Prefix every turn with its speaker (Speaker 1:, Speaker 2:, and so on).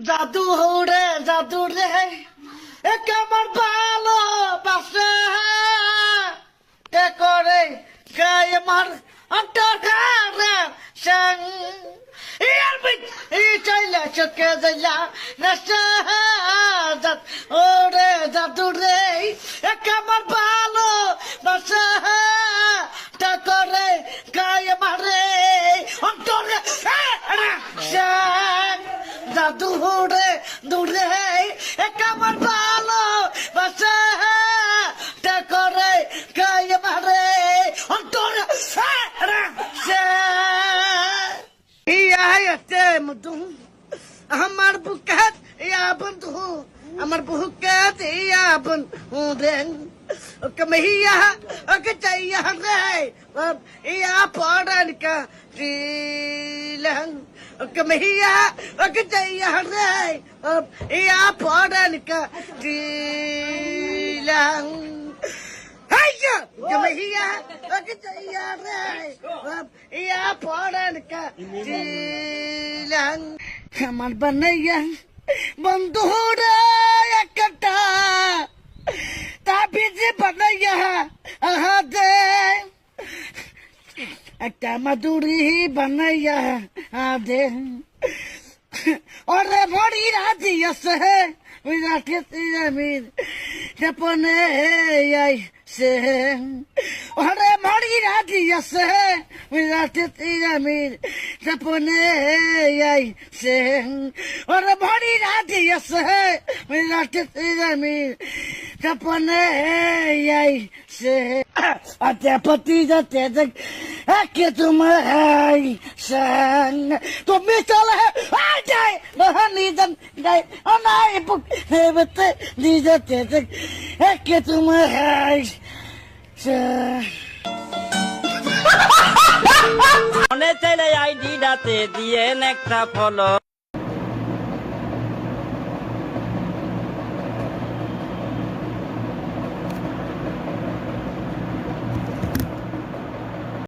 Speaker 1: জাদু রে জাদু রে একে আমার ভালোবাসে কে করে গায়ে মার অন্তরে সং ইয়ার বিট ই চাইলে চকে যাইলা নেশা জাত ওরে জাদু রে একে আমার ভালোবাসে কে করে গায়ে মারে অন্তরে সং জাদু রে দূরে একা আমার ভালো বাসা তে করে গায়ে মারে অন্তর ইয়াতে মধু আমার বুকেত ইয়া বন্ধু আমার বুকেত ইয়া বন্ধু রে ওকে মহিয়া ওকে চাইয়া রে ইয়া পড়ন কা শ্রীলং ওকে মহিয়া ওকে চাইয়া রে ইয়া পড়ন কা শ্রীলং হাইয়া ওকে মহিয়া ওকে চাইয়া রে ইয়া পড়ন কা শ্রীলং আমার বানাইয়া বন্ধু রে একটা তাবিজে বানাইয়া আহা দে একটা মাদুরি বানাইয়া দে ওরে ভরি রাজি আছে বিরাটে তিরামির সপনে আই সে ওরে ভরি রাজি আছে বিরাটে তিরামির সপনে আই সে ওরে ভরি রাজি আছে বিরাটে তিরামির সপনে আই সে আতে পতি যাতে দেখ একে তোমায় sang তুমি চলে যাই মহানি জন গাই অনাই বুক হেবতে নিজতে দেখ একে তোমায়
Speaker 2: মনে চাইলে আইডিটাতে দিয়ে একটা ফলো